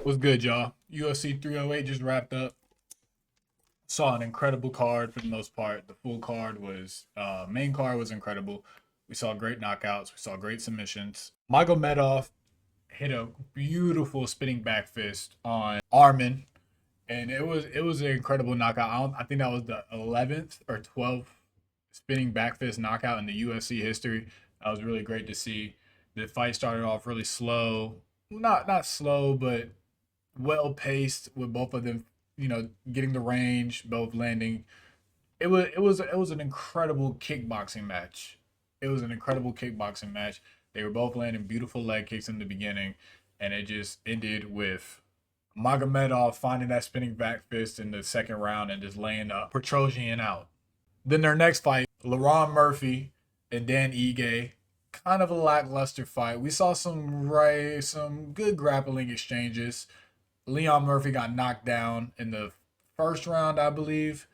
What's good, y'all? UFC 308 just wrapped up. Saw an incredible card for the most part. The full card was main card was incredible. We saw great knockouts. We saw great submissions. Magomedov hit a beautiful spinning back fist on Armin, and it was an incredible knockout. I think that was the 11th or 12th spinning back fist knockout in the UFC history. That was really great to see. The fight started off really slow, not slow, but well paced with both of them, getting the range, both landing. It was an incredible kickboxing match. It was an incredible kickboxing match. They were both landing beautiful leg kicks in the beginning, and it just ended with Magomedov finding that spinning back fist in the second round and just laying Petrosian out. Then their next fight, LaRon Murphy and Dan Ige, kind of a lackluster fight. We saw some good grappling exchanges. Leon Murphy got knocked down in the first round, I believe.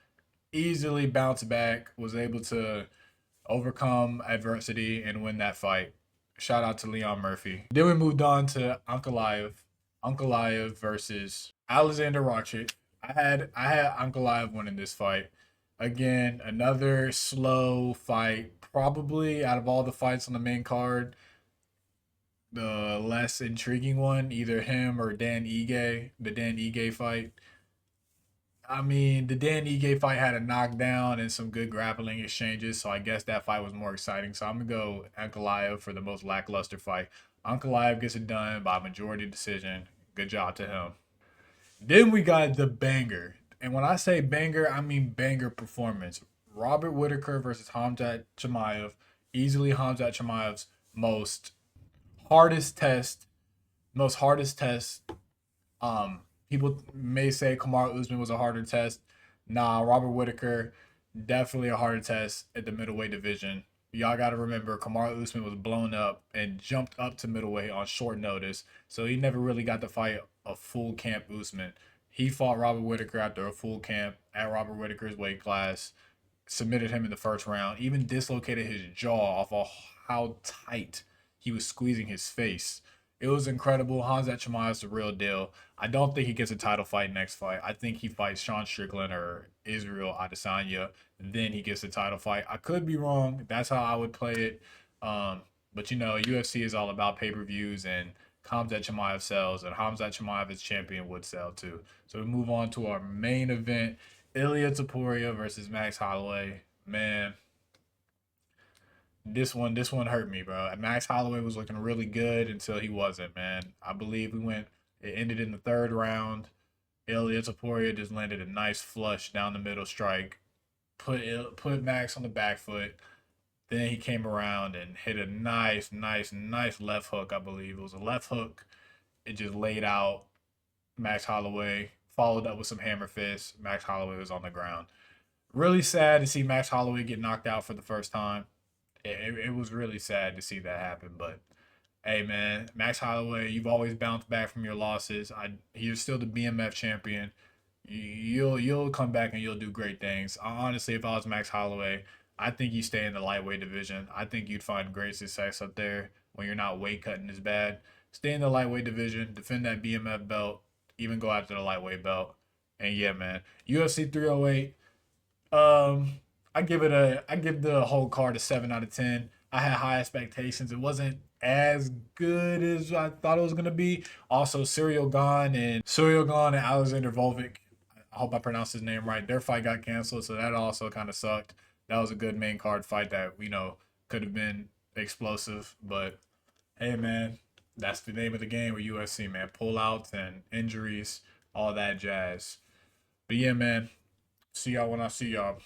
Easily bounced back, was able to overcome adversity and win that fight. Shout out to Leon Murphy. Then we moved on to Ankalaev. Ankalaev versus Alexander Rakic. I had Ankalaev winning this fight. Again, another slow fight. Probably out of all the fights on the main card, the less intriguing one, either him or Dan Ige, the Dan Ige fight. I mean, the Dan Ige fight had a knockdown and some good grappling exchanges, so I guess that fight was more exciting. So I'm gonna go Ankalaev for the most lackluster fight. Ankalaev gets it done by majority decision. Good job to him. Then we got the banger, and when I say banger, I mean banger performance. Robert Whitaker versus Hamzat Chimaev. Easily Hamzat Chimaev's most hardest test, most hardest test. People may say Kamaru Usman was a harder test. Nah, Robert Whitaker definitely a harder test at the middleweight division. Y'all got to remember, Kamaru Usman was blown up and jumped up to middleweight on short notice, so he never really got to fight a full camp Usman. He fought Robert Whitaker after a full camp at Robert Whitaker's weight class, submitted him in the first round, even dislocated his jaw off of how tight he was squeezing his face. It was incredible. Hamzat Chimaev is the real deal. I don't think he gets a title fight next fight. I think he fights Sean Strickland or Israel Adesanya. Then he gets a title fight. I could be wrong. That's how I would play it. But UFC is all about pay-per-views, and Hamzat Chimaev sells, and Hamzat Chimaev as champion would sell too. So we move on to our main event. Ilya Taporia versus Max Holloway. Man, this one hurt me, bro. Max Holloway was looking really good until he wasn't, man. I believe it ended in the third round. Ilya Taporia just landed a nice flush down the middle strike, put Max on the back foot. Then he came around and hit a nice left hook. I believe it was a left hook. It just laid out Max Holloway, followed up with some hammer fists. Max Holloway was on the ground. Really sad to see Max Holloway get knocked out for the first time. It was really sad to see that happen. But hey, man, Max Holloway, you've always bounced back from your losses. You're still the BMF champion. You'll come back and you'll do great things. Honestly, if I was Max Holloway, I think you stay in the lightweight division. I think you'd find great success up there when you're not weight cutting as bad. Stay in the lightweight division, defend that BMF belt, even go after the lightweight belt. And yeah, man, UFC 308. I give the whole card a 7 out of 10. I had high expectations. It wasn't as good as I thought it was gonna be. Also, Cyril Gahn and Alexander Volvic. I hope I pronounced his name right. Their fight got canceled, so that also kind of sucked. That was a good main card fight that could have been explosive, but hey, man, that's the name of the game with UFC, man. Pullouts and injuries, all that jazz. But yeah, man, see y'all when I see y'all.